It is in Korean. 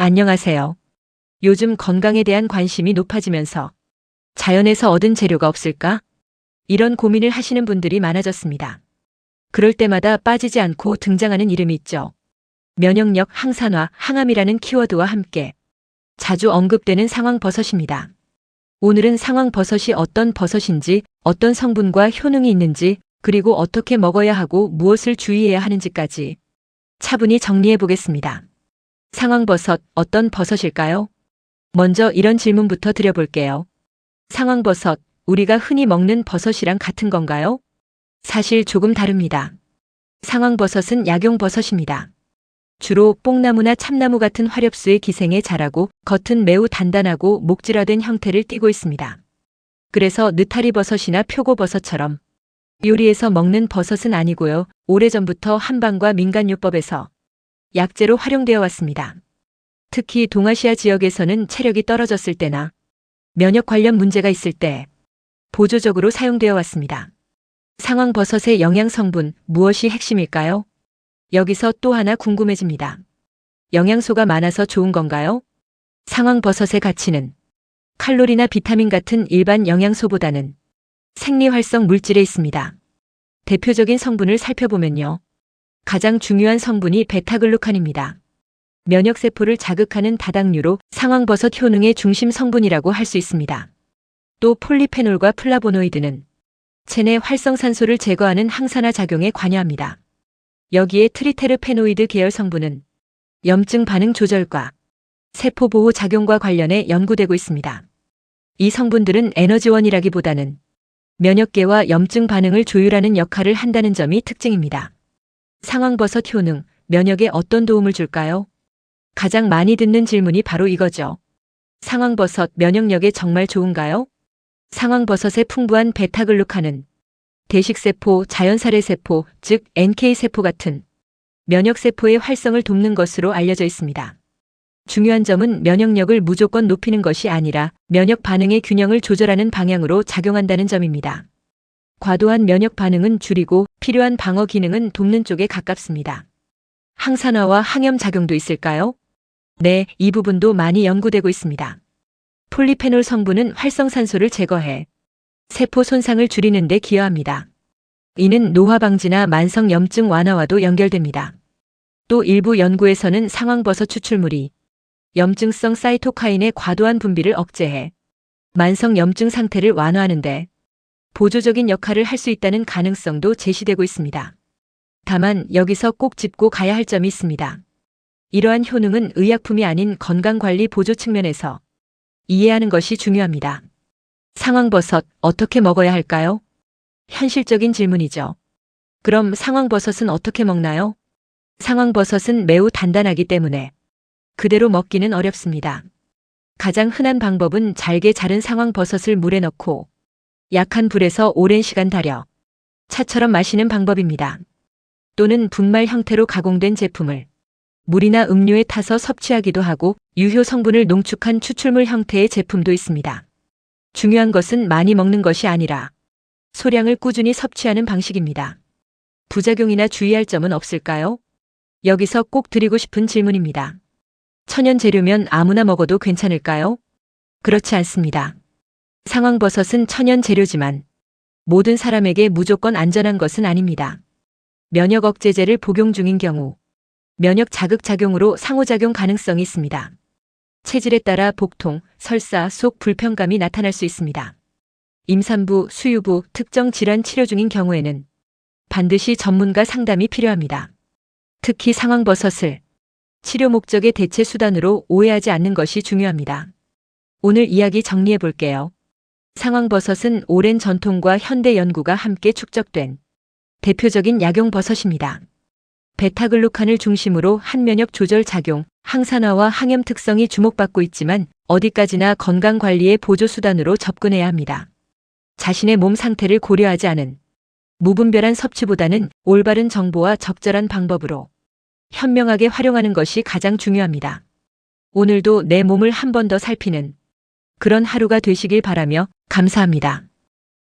안녕하세요. 요즘 건강에 대한 관심이 높아지면서 자연에서 얻은 재료가 없을까? 이런 고민을 하시는 분들이 많아졌습니다. 그럴 때마다 빠지지 않고 등장하는 이름이 있죠. 면역력, 항산화, 항암이라는 키워드와 함께 자주 언급되는 상황버섯입니다. 오늘은 상황버섯이 어떤 버섯인지, 어떤 성분과 효능이 있는지, 그리고 어떻게 먹어야 하고 무엇을 주의해야 하는지까지 차분히 정리해 보겠습니다. 상황버섯, 어떤 버섯일까요? 먼저 이런 질문부터 드려볼게요. 상황버섯, 우리가 흔히 먹는 버섯이랑 같은 건가요? 사실 조금 다릅니다. 상황버섯은 약용버섯입니다. 주로 뽕나무나 참나무 같은 화렵수의 기생에 자라고 겉은 매우 단단하고 목질화된 형태를 띠고 있습니다. 그래서 느타리버섯이나 표고버섯처럼 요리에서 먹는 버섯은 아니고요. 오래전부터 한방과 민간요법에서 약재로 활용되어 왔습니다. 특히 동아시아 지역에서는 체력이 떨어졌을 때나 면역 관련 문제가 있을 때 보조적으로 사용되어 왔습니다. 상황버섯의 영양 성분, 무엇이 핵심일까요? 여기서 또 하나 궁금해집니다. 영양소가 많아서 좋은 건가요? 상황버섯의 가치는 칼로리나 비타민 같은 일반 영양소보다는 생리활성 물질에 있습니다. 대표적인 성분을 살펴보면요. 가장 중요한 성분이 베타글루칸입니다. 면역세포를 자극하는 다당류로 상황버섯 효능의 중심 성분이라고 할 수 있습니다. 또 폴리페놀과 플라보노이드는 체내 활성산소를 제거하는 항산화 작용에 관여합니다. 여기에 트리테르페노이드 계열 성분은 염증 반응 조절과 세포 보호 작용과 관련해 연구되고 있습니다. 이 성분들은 에너지원이라기보다는 면역계와 염증 반응을 조율하는 역할을 한다는 점이 특징입니다. 상황버섯 효능, 면역에 어떤 도움을 줄까요? 가장 많이 듣는 질문이 바로 이거죠. 상황버섯 면역력에 정말 좋은가요? 상황버섯의 풍부한 베타글루칸은 대식세포, 자연살해세포, 즉 NK세포 같은 면역세포의 활성을 돕는 것으로 알려져 있습니다. 중요한 점은 면역력을 무조건 높이는 것이 아니라 면역 반응의 균형을 조절하는 방향으로 작용한다는 점입니다. 과도한 면역 반응은 줄이고 필요한 방어 기능은 돕는 쪽에 가깝습니다. 항산화와 항염 작용도 있을까요? 네, 이 부분도 많이 연구되고 있습니다. 폴리페놀 성분은 활성산소를 제거해 세포 손상을 줄이는 데 기여합니다. 이는 노화 방지나 만성 염증 완화와도 연결됩니다. 또 일부 연구에서는 상황버섯 추출물이 염증성 사이토카인의 과도한 분비를 억제해 만성 염증 상태를 완화하는데 보조적인 역할을 할 수 있다는 가능성도 제시되고 있습니다. 다만 여기서 꼭 짚고 가야 할 점이 있습니다. 이러한 효능은 의약품이 아닌 건강관리 보조 측면에서 이해하는 것이 중요합니다. 상황버섯 어떻게 먹어야 할까요? 현실적인 질문이죠. 그럼 상황버섯은 어떻게 먹나요? 상황버섯은 매우 단단하기 때문에 그대로 먹기는 어렵습니다. 가장 흔한 방법은 잘게 자른 상황버섯을 물에 넣고 약한 불에서 오랜 시간 달여 차처럼 마시는 방법입니다. 또는 분말 형태로 가공된 제품을 물이나 음료에 타서 섭취하기도 하고 유효 성분을 농축한 추출물 형태의 제품도 있습니다. 중요한 것은 많이 먹는 것이 아니라 소량을 꾸준히 섭취하는 방식입니다. 부작용이나 주의할 점은 없을까요? 여기서 꼭 드리고 싶은 질문입니다. 천연 재료면 아무나 먹어도 괜찮을까요? 그렇지 않습니다. 상황버섯은 천연 재료지만 모든 사람에게 무조건 안전한 것은 아닙니다. 면역 억제제를 복용 중인 경우 면역 자극작용으로 상호작용 가능성이 있습니다. 체질에 따라 복통, 설사, 속 불편감이 나타날 수 있습니다. 임산부, 수유부, 특정 질환 치료 중인 경우에는 반드시 전문가 상담이 필요합니다. 특히 상황버섯을 치료 목적의 대체 수단으로 오해하지 않는 것이 중요합니다. 오늘 이야기 정리해 볼게요. 상황버섯은 오랜 전통과 현대 연구가 함께 축적된 대표적인 약용버섯입니다. 베타글루칸을 중심으로 한면역 조절 작용, 항산화와 항염 특성이 주목받고 있지만 어디까지나 건강관리의 보조수단으로 접근해야 합니다. 자신의 몸 상태를 고려하지 않은 무분별한 섭취보다는 올바른 정보와 적절한 방법으로 현명하게 활용하는 것이 가장 중요합니다. 오늘도 내 몸을 한 번 더 살피는 그런 하루가 되시길 바라며 감사합니다.